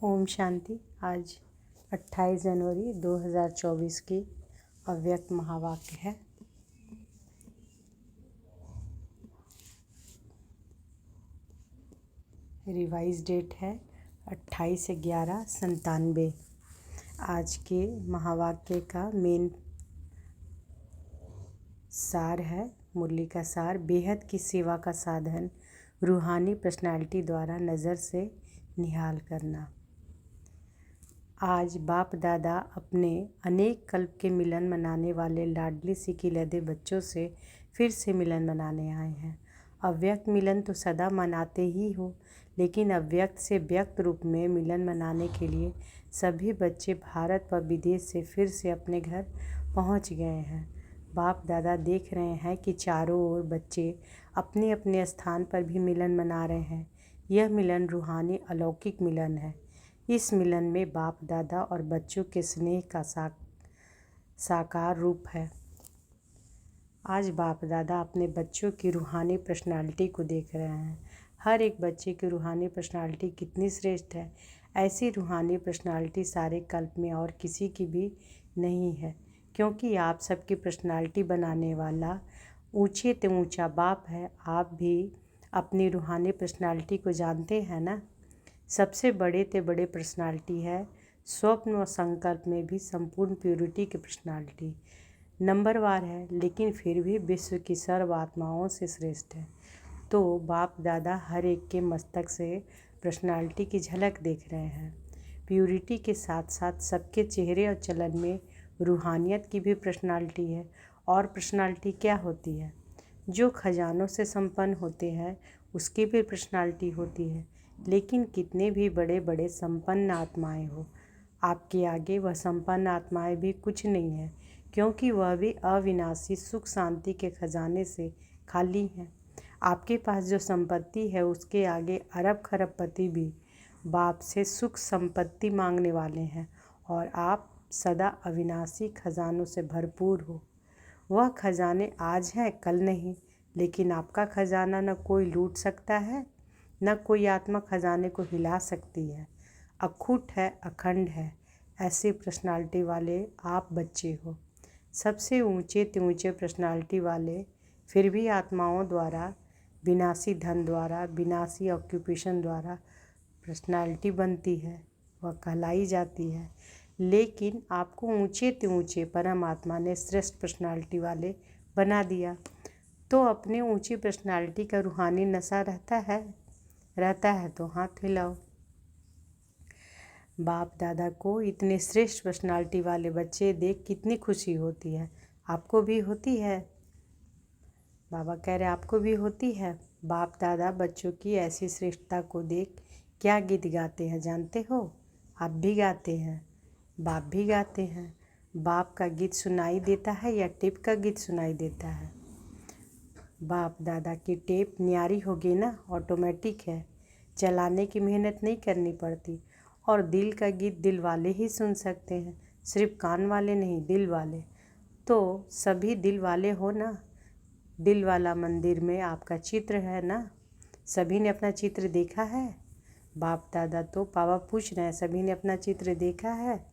ओम शांति। आज 28 जनवरी 2024 की अव्यक्त महावाक्य है। रिवाइज डेट है 28/11/97। आज के महावाक्य का मेन सार है, मुरली का सार, बेहद की सेवा का साधन रूहानी पर्सनालिटी द्वारा नज़र से निहाल करना। आज बाप दादा अपने अनेक कल्प के मिलन मनाने वाले लाडली सिकी लदे बच्चों से फिर से मिलन मनाने आए हैं। अव्यक्त मिलन तो सदा मनाते ही हो, लेकिन अव्यक्त से व्यक्त रूप में मिलन मनाने के लिए सभी बच्चे भारत व विदेश से फिर से अपने घर पहुंच गए हैं। बाप दादा देख रहे हैं कि चारों ओर बच्चे अपने अपने स्थान पर भी मिलन मना रहे हैं। यह मिलन रूहानी अलौकिक मिलन है। इस मिलन में बाप दादा और बच्चों के स्नेह का साकार रूप है। आज बाप दादा अपने बच्चों की रूहानी पर्सनालिटी को देख रहे हैं। हर एक बच्चे की रूहानी पर्सनालिटी कितनी श्रेष्ठ है। ऐसी रूहानी पर्सनालिटी सारे कल्प में और किसी की भी नहीं है, क्योंकि आप सबकी पर्सनालिटी बनाने वाला ऊंचे ते ऊंचा बाप है। आप भी अपनी रूहानी पर्सनालिटी को जानते हैं ना। सबसे बड़े ते बड़े पर्सनालिटी है। स्वप्न व संकल्प में भी संपूर्ण प्योरिटी की पर्सनालिटी नंबरवार है, लेकिन फिर भी विश्व की सर्व आत्माओं से श्रेष्ठ है। तो बाप दादा हर एक के मस्तक से पर्सनालिटी की झलक देख रहे हैं। प्योरिटी के साथ साथ सबके चेहरे और चलन में रूहानियत की भी पर्सनालिटी है। और पर्सनालिटी क्या होती है? जो खजानों से संपन्न होते हैं उसकी भी पर्सनालिटी होती है। लेकिन कितने भी बड़े बड़े संपन्न आत्माएं हो, आपके आगे वह संपन्न आत्माएं भी कुछ नहीं है, क्योंकि वह भी अविनाशी सुख शांति के खजाने से खाली हैं। आपके पास जो संपत्ति है उसके आगे अरब खरबपति भी बाप से सुख संपत्ति मांगने वाले हैं, और आप सदा अविनाशी खजानों से भरपूर हो। वह खजाने आज हैं कल नहीं, लेकिन आपका खजाना न कोई लूट सकता है, न कोई आत्मा खजाने को हिला सकती है। अखूट है, अखंड है। ऐसी पर्सनालिटी वाले आप बच्चे हो। सबसे ऊंचे ते ऊंचे पर्सनालिटी वाले फिर भी आत्माओं द्वारा, विनाशी धन द्वारा, विनाशी ऑक्यूपेशन द्वारा पर्सनालिटी बनती है, वह कहलाई जाती है। लेकिन आपको ऊंचे ते ऊंचे परमात्मा ने श्रेष्ठ पर्सनालिटी वाले बना दिया। तो अपने ऊंची पर्सनालिटी का रूहानी नशा रहता है तो हाथ हिलाओ। बाप दादा को इतने श्रेष्ठ पर्सनालिटी वाले बच्चे देख कितनी खुशी होती है। आपको भी होती है? बाबा कह रहे आपको भी होती है। बाप दादा बच्चों की ऐसी श्रेष्ठता को देख क्या गीत गाते हैं जानते हो? आप भी गाते हैं, बाप भी गाते हैं। बाप का गीत सुनाई देता है या टेप का गीत सुनाई देता है? बाप दादा की टेप न्यारी होगी ना, ऑटोमेटिक है, चलाने की मेहनत नहीं करनी पड़ती। और दिल का गीत दिल वाले ही सुन सकते हैं, सिर्फ कान वाले नहीं, दिल वाले। तो सभी दिल वाले हो ना। दिल वाला मंदिर में आपका चित्र है ना। सभी ने अपना चित्र देखा है? बाप दादा तो पापा पूछ रहे हैं, सभी ने अपना चित्र देखा है?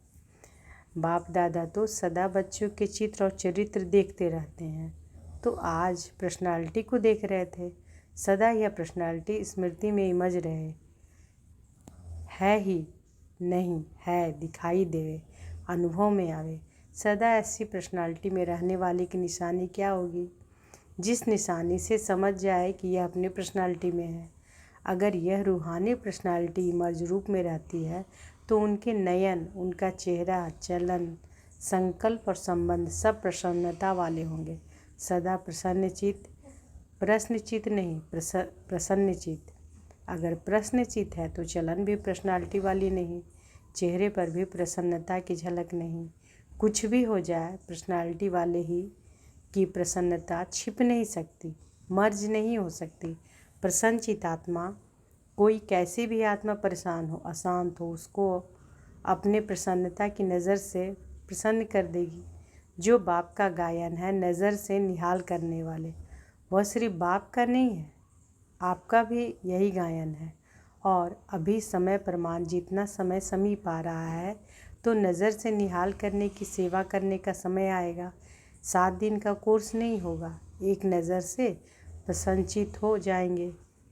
बाप दादा तो सदा बच्चों के चित्र और चरित्र देखते रहते हैं। तो आज पर्सनालिटी को देख रहे थे। सदा यह पर्सनालिटी स्मृति में इमज रहे, है ही नहीं है, दिखाई देवे, अनुभव में आवे। सदा ऐसी पर्सनालिटी में रहने वाले की निशानी क्या होगी? जिस निशानी से समझ जाए कि यह अपनी पर्सनालिटी में है। अगर यह रूहानी पर्सनालिटी इमर्ज रूप में रहती है तो उनके नयन, उनका चेहरा, चलन, संकल्प और संबंध सब प्रसन्नता वाले होंगे। सदा प्रसन्नचित, प्रश्नचित नहीं, प्रसन्नचित। अगर प्रश्नचित है तो चलन भी पर्सनालिटी वाली नहीं, चेहरे पर भी प्रसन्नता की झलक नहीं। कुछ भी हो जाए, पर्सनालिटी वाले ही की प्रसन्नता छिप नहीं सकती, मर्ज नहीं हो सकती। प्रसन्नचित आत्मा, कोई कैसी भी आत्मा परेशान हो, अशांत हो, उसको अपने प्रसन्नता की नज़र से प्रसन्न कर देगी। जो बाप का गायन है नज़र से निहाल करने वाले, वह सिर्फ बाप का नहीं है, आपका भी यही गायन है। और अभी समय प्रमाण जितना समय समीप आ रहा है तो नज़र से निहाल करने की सेवा करने का समय आएगा। 7 दिन का कोर्स नहीं होगा, एक नज़र से प्रसन्नचित हो जाएंगे,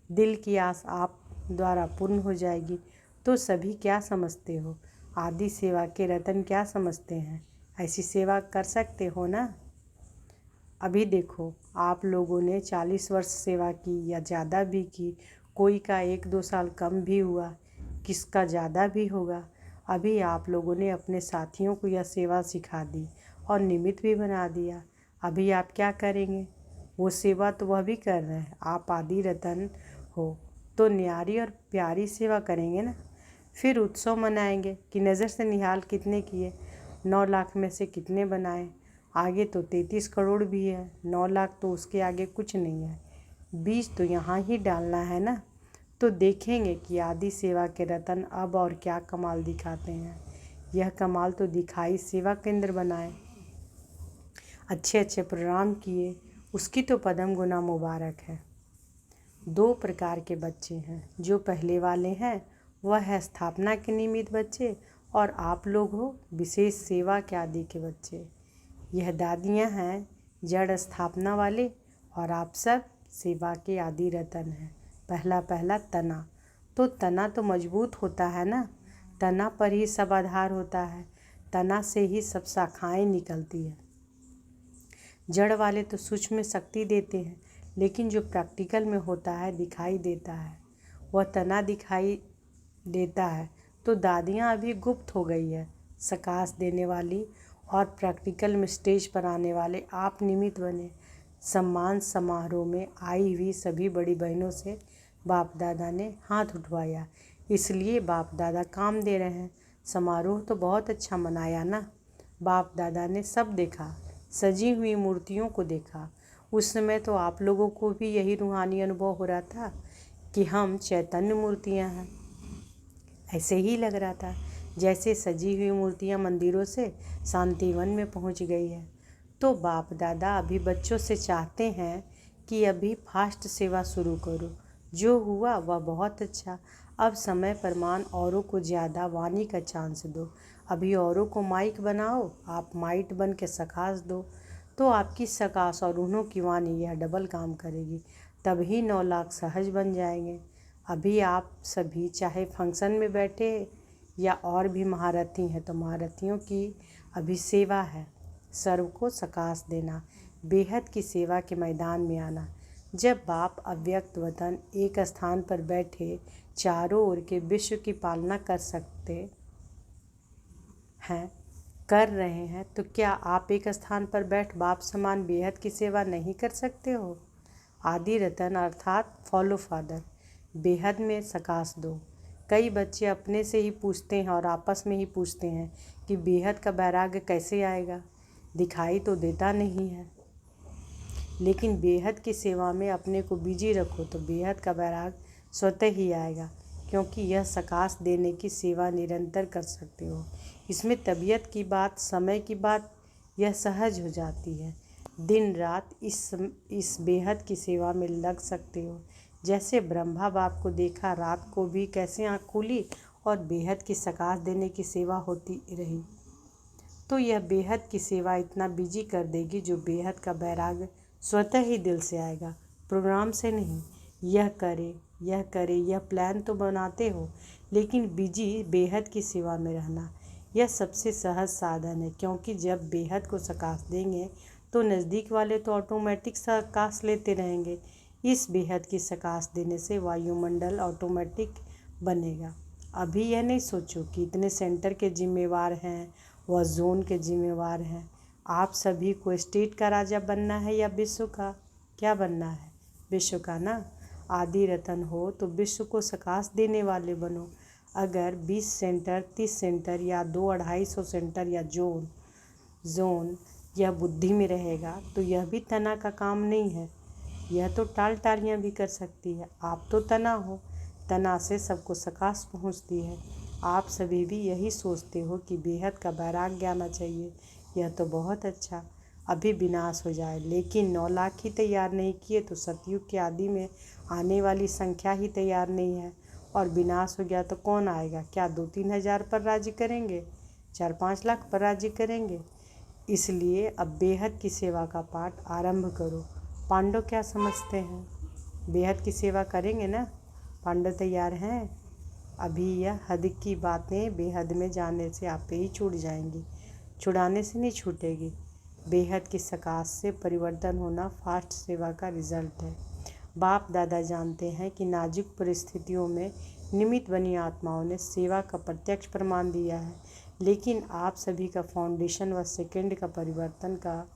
दिल की आस आप द्वारा पूर्ण हो जाएगी। तो सभी क्या समझते हो, आदि सेवा के रतन क्या समझते हैं? ऐसी सेवा कर सकते हो ना? अभी देखो, आप लोगों ने 40 वर्ष सेवा की या ज़्यादा भी की, कोई का 1-2 साल कम भी हुआ, किसका ज़्यादा भी होगा। अभी आप लोगों ने अपने साथियों को यह सेवा सिखा दी और निमित्त भी बना दिया। अभी आप क्या करेंगे? वो सेवा तो वह भी कर रहे हैं। आप आदि रतन हो तो न्यारी और प्यारी सेवा करेंगे ना। फिर उत्सव मनाएंगे कि नज़र से निहाल कितने किए, 9 लाख में से कितने बनाए। आगे तो 33 करोड़ भी है, 9 लाख तो उसके आगे कुछ नहीं है। बीज तो यहाँ ही डालना है ना। तो देखेंगे कि आदि सेवा के रतन अब और क्या कमाल दिखाते हैं। यह कमाल तो दिखाई सेवा केंद्र बनाए, अच्छे अच्छे प्रोग्राम किए, उसकी तो पदम गुना मुबारक है। 2 प्रकार के बच्चे हैं, जो पहले वाले हैं वह है स्थापना के निमित्त बच्चे, और आप लोग हो विशेष सेवा के आदि के बच्चे। यह दादियाँ हैं जड़ स्थापना वाले, और आप सब सेवा के आदि रतन हैं। पहला तना, तो तना तो मजबूत होता है ना, तना पर ही सब आधार होता है, तना से ही सब शाखाएं निकलती है। जड़ वाले तो सूक्ष्म शक्ति देते हैं, लेकिन जो प्रैक्टिकल में होता है दिखाई देता है, वह तना दिखाई देता है। तो दादियाँ अभी गुप्त हो गई है, सकाश देने वाली, और प्रैक्टिकल में स्टेज पर आने वाले आप निमित्त बने। सम्मान समारोह में आई हुई सभी बड़ी बहनों से बाप दादा ने हाथ उठवाया, इसलिए बाप दादा काम दे रहे हैं। समारोह तो बहुत अच्छा मनाया ना। बाप दादा ने सब देखा, सजी हुई मूर्तियों को देखा। उस समय तो आप लोगों को भी यही रूहानी अनुभव हो रहा था कि हम चैतन्य मूर्तियां हैं। ऐसे ही लग रहा था जैसे सजी हुई मूर्तियां मंदिरों से शांतिवन में पहुंच गई है। तो बाप दादा अभी बच्चों से चाहते हैं कि अभी फास्ट सेवा शुरू करो। जो हुआ वह बहुत अच्छा। अब समय प्रमाण औरों को ज़्यादा वाणी का चांस दो। अभी औरों को माइक बनाओ, आप माइट बन के सकाश दो, तो आपकी सकाश और उन्हों की वाणी यह डबल काम करेगी, तभी 9 लाख सहज बन जाएंगे। अभी आप सभी चाहे फंक्शन में बैठे या और भी महारथी हैं, तो महारथियों की अभी सेवा है, सर्व को सकाश देना, बेहद की सेवा के मैदान में आना। जब बाप अव्यक्त वतन एक स्थान पर बैठे चारों ओर के विश्व की पालना कर सकते हैं, कर रहे हैं, तो क्या आप एक स्थान पर बैठ बाप समान बेहद की सेवा नहीं कर सकते हो? आदि रतन अर्थात फॉलो फादर, बेहद में सकाश दो। कई बच्चे अपने से ही पूछते हैं और आपस में ही पूछते हैं कि बेहद का वैराग्य कैसे आएगा, दिखाई तो देता नहीं है। लेकिन बेहद की सेवा में अपने को बिजी रखो तो बेहद का वैराग्य स्वतः ही आएगा, क्योंकि यह सकाश देने की सेवा निरंतर कर सकते हो। इसमें तबीयत की बात, समय की बात, यह सहज हो जाती है। दिन रात इस बेहद की सेवा में लग सकते हो। जैसे ब्रह्मा बाप को देखा रात को भी कैसे आँख खुली और बेहद की सकाश देने की सेवा होती रही, तो यह बेहद की सेवा इतना बिजी कर देगी जो बेहद का वैराग्य स्वतः ही दिल से आएगा, प्रोग्राम से नहीं। यह करे यह करे यह प्लान तो बनाते हो, लेकिन बिजी बेहद की सेवा में रहना यह सबसे सहज साधन है, क्योंकि जब बेहद को सकाश देंगे तो नज़दीक वाले तो ऑटोमेटिक सकाश लेते रहेंगे। इस बेहद की सकाश देने से वायुमंडल ऑटोमेटिक बनेगा। अभी यह नहीं सोचो कि इतने सेंटर के जिम्मेवार हैं, वह जोन के जिम्मेवार हैं। आप सभी को स्टेट का राजा बनना है या विश्व का? क्या बनना है? विश्व का ना। आदि रतन हो तो विश्व को सकाश देने वाले बनो। अगर 20 सेंटर, 30 सेंटर या 200-250 सेंटर या जोन यह बुद्धि में रहेगा तो यह भी तना का काम नहीं है। यह तो टालियाँ भी कर सकती है। आप तो तना हो, तना से सबको सकाश पहुंचती है। आप सभी भी यही सोचते हो कि बेहद का वैराग्य आना चाहिए, यह तो बहुत अच्छा। अभी विनाश हो जाए, लेकिन 9 लाख ही तैयार नहीं किए तो सतयुग के आदि में आने वाली संख्या ही तैयार नहीं है। और विनाश हो गया तो कौन आएगा? क्या 2-3 हज़ार पर राज्य करेंगे? 4-5 लाख पर राज्य करेंगे? इसलिए अब बेहद की सेवा का पाठ आरंभ करो। पांडव क्या समझते हैं? बेहद की सेवा करेंगे ना? पांडव तैयार हैं? अभी यह हद की बातें बेहद में जाने से आप पे ही छूट जाएंगी, छुड़ाने से नहीं छूटेगी। बेहद की सकाश से परिवर्तन होना फास्ट सेवा का रिजल्ट है। बाप दादा जानते हैं कि नाजुक परिस्थितियों में निमित्त बनी आत्माओं ने सेवा का प्रत्यक्ष प्रमाण दिया है, लेकिन आप सभी का फाउंडेशन व सेकंड का परिवर्तन का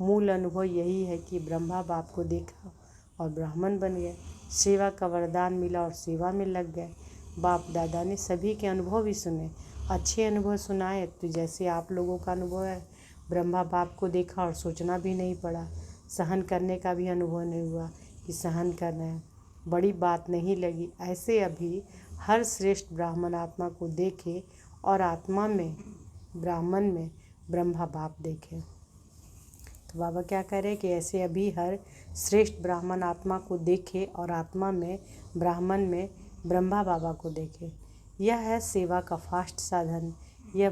मूल अनुभव यही है कि ब्रह्मा बाप को देखा और ब्राह्मण बन गए, सेवा का वरदान मिला और सेवा में लग गए। बाप दादा ने सभी के अनुभव भी सुने, अच्छे अनुभव सुनाए। तो जैसे आप लोगों का अनुभव है, ब्रह्मा बाप को देखा और सोचना भी नहीं पड़ा, सहन करने का भी अनुभव नहीं हुआ कि सहन कर रहे हैं, बड़ी बात नहीं लगी। ऐसे अभी हर श्रेष्ठ ब्राह्मण आत्मा को देखे और आत्मा में ब्राह्मण में ब्रह्मा बाप देखे। तो बाबा क्या कह रहे हैं कि ऐसे अभी हर श्रेष्ठ ब्राह्मण आत्मा को देखे और आत्मा में ब्राह्मण में ब्रह्मा बाबा को देखे। यह है सेवा का फास्ट साधन। यह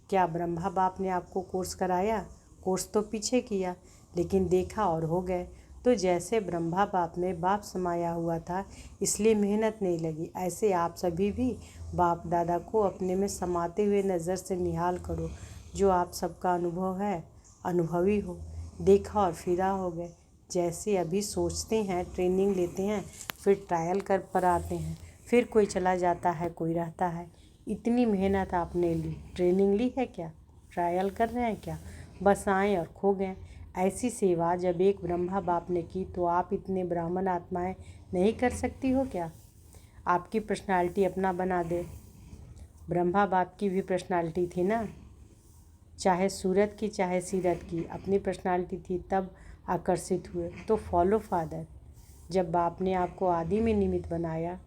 क्या ब्रह्मा बाप ने आपको कोर्स कराया? कोर्स तो पीछे किया, लेकिन देखा और हो गए। तो जैसे ब्रह्मा बाप में बाप समाया हुआ था, इसलिए मेहनत नहीं लगी, ऐसे आप सभी भी बाप दादा को अपने में समाते हुए नज़र से निहाल करो। जो आप सबका अनुभव है, अनुभवी हो, देखा और फिदा हो गए। जैसे अभी सोचते हैं, ट्रेनिंग लेते हैं, फिर ट्रायल कर पर आते हैं, फिर कोई चला जाता है, कोई रहता है। इतनी मेहनत आपने ली, ट्रेनिंग ली है क्या? ट्रायल कर रहे हैं क्या? बस आए और खो गए। ऐसी सेवा जब एक ब्रह्मा बाप ने की, तो आप इतने ब्राह्मण आत्माएं नहीं कर सकती हो क्या? आपकी पर्सनालिटी अपना बना दे। ब्रह्मा बाप की भी पर्सनालिटी थी ना, चाहे सूरत की चाहे सीरत की, अपनी पर्सनालिटी थी, तब आकर्षित हुए। तो फॉलो फादर। जब बाप ने आपको आदि में निमित्त बनाया,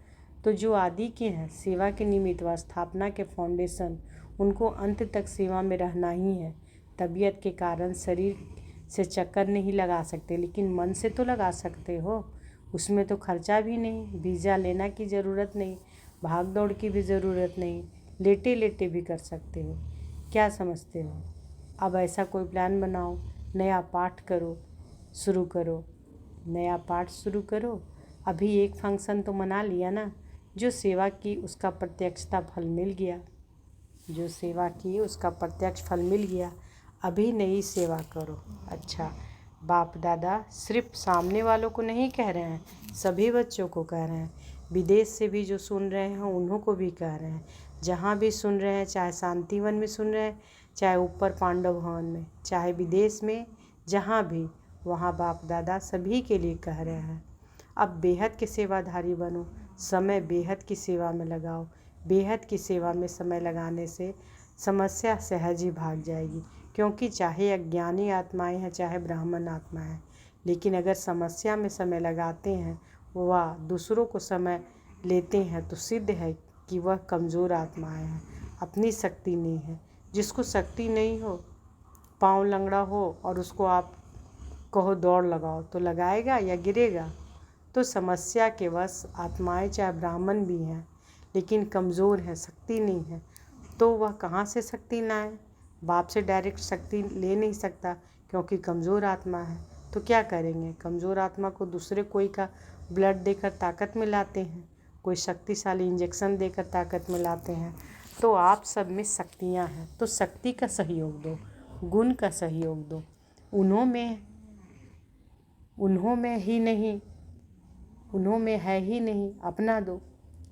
तो जो आदि के हैं, सेवा के निमित्त व स्थापना के फाउंडेशन, उनको अंत तक सेवा में रहना ही है। तबीयत के कारण शरीर से चक्कर नहीं लगा सकते, लेकिन मन से तो लगा सकते हो। उसमें तो खर्चा भी नहीं, वीज़ा लेना की ज़रूरत नहीं, भाग दौड़ की भी ज़रूरत नहीं, लेटे लेटे भी कर सकते हो। क्या समझते हो? अब ऐसा कोई प्लान बनाओ, नया पाठ करो, शुरू करो, नया पाठ शुरू करो। अभी एक फंक्शन तो मना लिया ना, जो सेवा की उसका प्रत्यक्षता फल मिल गया, जो सेवा की उसका प्रत्यक्ष फल मिल गया। अभी नई सेवा करो। अच्छा, बाप दादा सिर्फ सामने वालों को नहीं कह रहे हैं, सभी बच्चों को कह रहे हैं। विदेश से भी जो सुन रहे हैं उन्हों को भी कह रहे हैं। जहाँ भी सुन रहे हैं, चाहे शांतिवन में सुन रहे हैं, चाहे ऊपर पांडव भवन में, चाहे विदेश में, जहाँ भी, वहाँ बाप दादा सभी के लिए कह रहे हैं। अब बेहद के सेवाधारी बनो, समय बेहद की सेवा में लगाओ। बेहद की सेवा में समय लगाने से समस्या सहज ही भाग जाएगी, क्योंकि चाहे अज्ञानी आत्माएं हैं, चाहे ब्राह्मण आत्माएं हैं, लेकिन अगर समस्या में समय लगाते हैं व दूसरों को समय लेते हैं, तो सिद्ध है कि वह कमज़ोर आत्माएं हैं, अपनी शक्ति नहीं है। जिसको शक्ति नहीं हो, पाँव लंगड़ा हो और उसको आप कहो दौड़ लगाओ, तो लगाएगा या गिरेगा? तो समस्या के वश आत्माएं चाहे ब्राह्मण भी हैं, लेकिन कमज़ोर हैं, शक्ति नहीं है, तो वह कहाँ से शक्ति लाए? बाप से डायरेक्ट शक्ति ले नहीं सकता, क्योंकि कमज़ोर आत्मा है। तो क्या करेंगे? कमज़ोर आत्मा को दूसरे कोई का ब्लड देकर ताकत में लाते हैं, कोई शक्तिशाली इंजेक्शन देकर ताकत में लाते हैं। तो आप सब में शक्तियाँ हैं, तो शक्ति का सहयोग दो, गुण का सहयोग दो। उन्हों में है ही नहीं, अपना दो।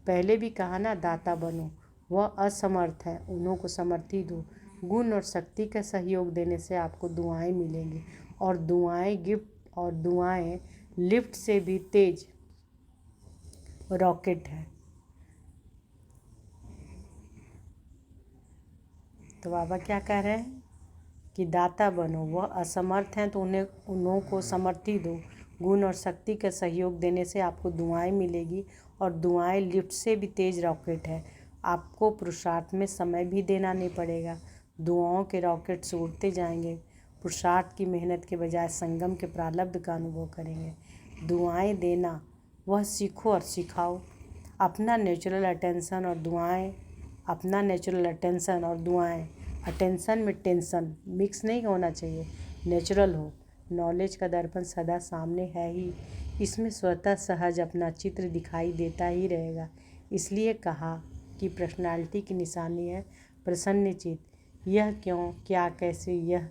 पहले भी कहा ना, दाता बनो। वह असमर्थ है, उन्हों को समर्थी दो। गुण और शक्ति का सहयोग देने से आपको दुआएं मिलेंगी, और दुआएं गिफ्ट, और दुआएं लिफ्ट से भी तेज रॉकेट है। तो बाबा क्या कह रहे हैं कि दाता बनो। वह असमर्थ हैं, तो उन्हों को समर्थी दो। गुण और शक्ति का सहयोग देने से आपको दुआएं मिलेगी, और दुआएं लिफ्ट से भी तेज रॉकेट है। आपको पुरुषार्थ में समय भी देना नहीं पड़ेगा, दुआओं के रॉकेट से उड़ते जाएंगे। पुरुषार्थ की मेहनत के बजाय संगम के प्रारब्ध का अनुभव करेंगे। दुआएं देना वह सीखो और सिखाओ। अपना नेचुरल अटेंशन और दुआएं, अपना नेचुरल अटेंशन और दुआएं, अटेंशन में टेंशन मिक्स नहीं होना चाहिए, नेचुरल हो। नॉलेज का दर्पण सदा सामने है ही, इसमें स्वतः सहज अपना चित्र दिखाई देता ही रहेगा। इसलिए कहा कि पर्सनालिटी की निशानी है प्रसन्न चित्त। यह क्यों, क्या, कैसे, यह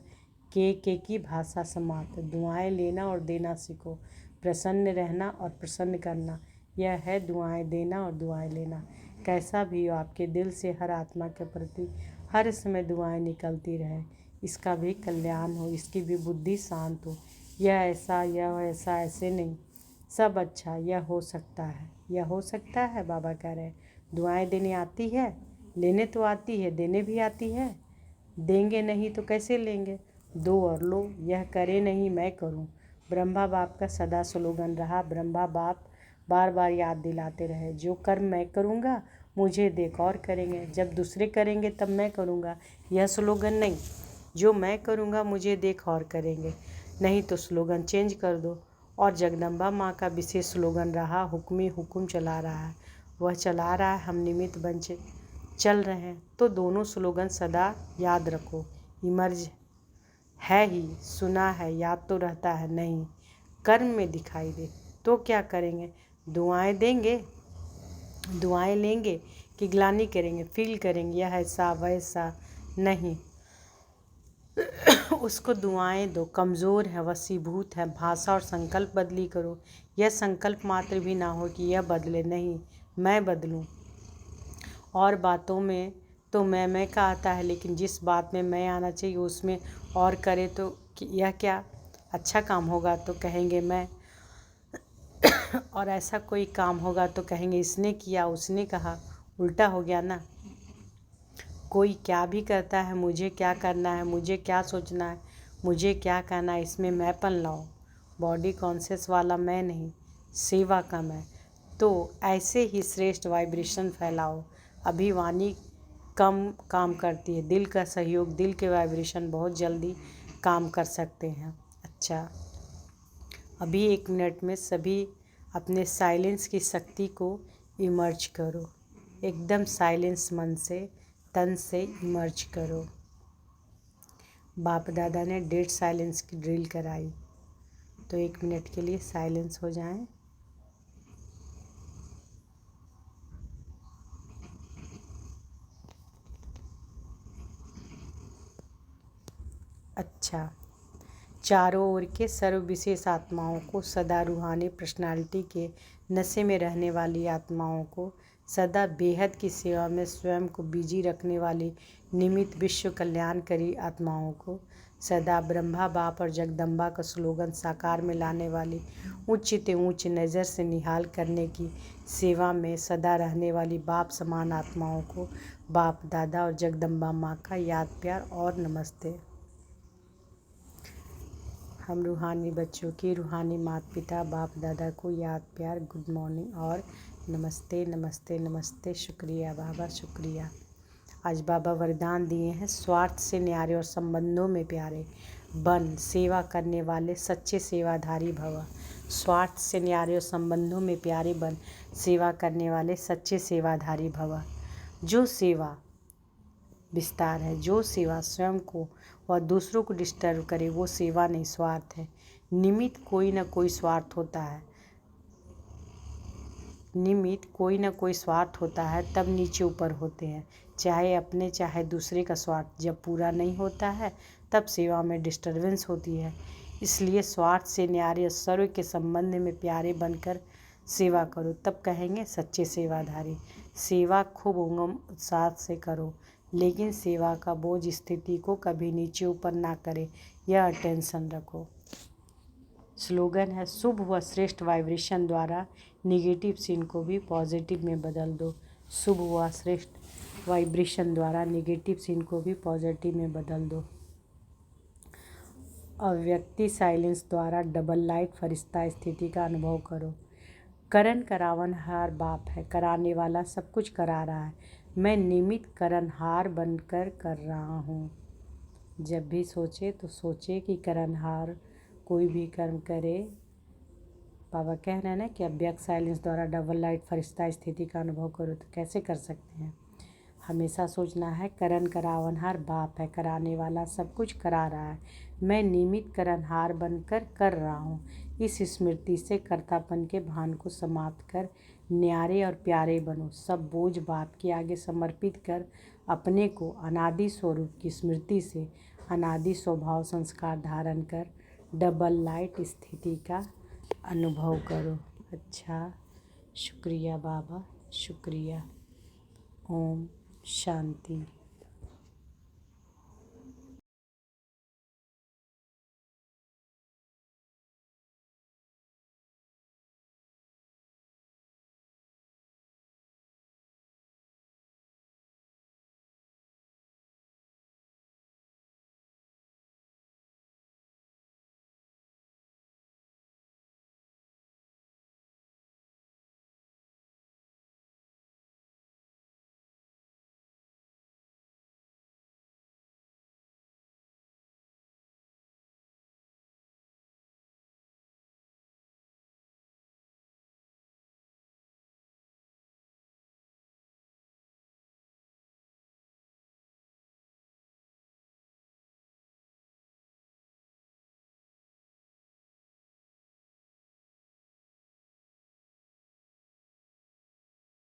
के की भाषा समाप्त। दुआएं लेना और देना सीखो, प्रसन्न रहना और प्रसन्न करना, यह है दुआएं देना और दुआएं लेना। कैसा भी हो, आपके दिल से हर आत्मा के प्रति हर समय दुआएं निकलती रहे, इसका भी कल्याण हो, इसकी भी बुद्धि शांत हो। यह ऐसा, यह ऐसा, ऐसे नहीं, सब अच्छा, यह हो सकता है, यह हो सकता है। बाबा कह रहे हैं दुआएं देने आती है, लेने तो आती है, देने भी आती है। देंगे नहीं तो कैसे लेंगे, दो और लो, यह करे नहीं मैं करूं। ब्रह्मा बाप का सदा स्लोगन रहा। ब्रह्मा बाप बार बार याद दिलाते रहे, जो कर्म मैं करूंगा मुझे देख और करेंगे, जब दूसरे करेंगे तब मैं करूंगा। यह स्लोगन नहीं, जो मैं करूंगा मुझे देख और करेंगे, नहीं तो स्लोगन चेंज कर दो। और जगदम्बा माँ का विशेष स्लोगन रहा, हुक्मी हुक्म चला रहा है, वह चला रहा है, हम निमित्त बन चल रहे हैं। तो दोनों स्लोगन सदा याद रखो। इमर्ज है ही, सुना है, याद तो रहता है नहीं, कर्म में दिखाई दे। तो क्या करेंगे, दुआएं देंगे, दुआएं लेंगे कि ग्लानि करेंगे, फील करेंगे यह ऐसा वैसा नहीं। उसको दुआएं दो, कमज़ोर है, वसीभूत है, भाषा और संकल्प बदली करो। यह संकल्प मात्र भी ना हो कि यह बदले, नहीं मैं बदलूं। और बातों में तो मैं का आता है, लेकिन जिस बात में मैं आना चाहिए उसमें और करे तो यह क्या अच्छा काम होगा तो कहेंगे मैं, और ऐसा कोई काम होगा तो कहेंगे इसने किया, उसने कहा, उल्टा हो गया ना। कोई क्या भी करता है, मुझे क्या करना है, मुझे क्या सोचना है, मुझे क्या कहना है, इसमें मैंपन लाओ। बॉडी कॉन्शियस वाला मैं नहीं, सेवा का मैं। तो ऐसे ही श्रेष्ठ वाइब्रेशन फैलाओ। अभी वाणी कम काम करती है, दिल का सहयोग, दिल के वाइब्रेशन बहुत जल्दी काम कर सकते हैं। अच्छा, अभी 1 मिनट में सभी अपने साइलेंस की शक्ति को इमर्ज करो, एकदम साइलेंस मन से, तन से इमर्ज करो। बाप दादा ने डेड साइलेंस की ड्रिल कराई, तो 1 मिनट के लिए साइलेंस हो जाएं। अच्छा, चारों ओर के सर्वविशेष आत्माओं को, सदा रूहानी पर्सनालिटी के नशे में रहने वाली आत्माओं को, सदा बेहद की सेवा में स्वयं को बिजी रखने वाली निमित्त विश्व कल्याणकारी आत्माओं को, सदा ब्रह्मा बाप और जगदम्बा का स्लोगन साकार में लाने वाली उच्च ते उच्च नज़र से निहाल करने की सेवा में सदा रहने वाली बाप समान आत्माओं को, बाप दादा और जगदम्बा माँ का याद प्यार और नमस्ते। हम रूहानी बच्चों की, रूहानी माता पिता बाप दादा को याद प्यार, गुड मॉर्निंग और नमस्ते नमस्ते नमस्ते। शुक्रिया बाबा, शुक्रिया। आज बाबा वरदान दिए हैं, स्वार्थ से न्यारे और संबंधों में प्यारे बन, सेवा करने वाले सच्चे सेवाधारी भव। स्वार्थ से न्यारे और संबंधों में प्यारे बन, सेवा करने वाले सच्चे सेवाधारी भव। जो सेवा विस्तार है, जो सेवा स्वयं को व दूसरों को डिस्टर्ब करे, वो सेवा नहीं, स्वार्थ है। निमित्त कोई ना कोई स्वार्थ होता है, निमित्त कोई ना कोई स्वार्थ होता है, तब नीचे ऊपर होते हैं, चाहे अपने चाहे दूसरे का स्वार्थ जब पूरा नहीं होता है तब सेवा में डिस्टर्बेंस होती है। इसलिए स्वार्थ से न्यारे सर्व के संबंध में प्यारे बनकर सेवा करो, तब कहेंगे सच्चे सेवाधारी। सेवा खूब उमंग उत्साह से करो, लेकिन सेवा का बोझ स्थिति को कभी नीचे ऊपर ना करे, यह अटेंशन रखो। स्लोगन है, शुभ व श्रेष्ठ वाइब्रेशन द्वारा निगेटिव सीन को भी पॉजिटिव में बदल दो। शुभ व श्रेष्ठ वाइब्रेशन द्वारा निगेटिव सीन को भी पॉजिटिव में बदल दो। अव्यक्ति साइलेंस द्वारा डबल लाइट फरिश्ता स्थिति का अनुभव करो। करण करावनहार बाप है, कराने वाला सब कुछ करा रहा है, मैं निमित्त करणहार बनकर कर रहा हूँ। जब भी सोचे तो सोचे कि करणहार कोई भी कर्म करे बाबा कह रहे हैं ना कि अव्यक्त साइलेंस द्वारा डबल लाइट फरिश्ता स्थिति का अनुभव करो, तो कैसे कर सकते हैं? हमेशा सोचना है करण करावनहार बाप है, कराने वाला सब कुछ करा रहा है, मैं निमित्त करणहार बनकर कर रहा हूँ। इस स्मृति से कर्तापन के भान को समाप्त कर न्यारे और प्यारे बनो। सब बोझ बाप के आगे समर्पित कर अपने को अनादि स्वरूप की स्मृति से अनादि स्वभाव संस्कार धारण कर डबल लाइट स्थिति का अनुभव करो। अच्छा, शुक्रिया बाबा, शुक्रिया। ओम शांति।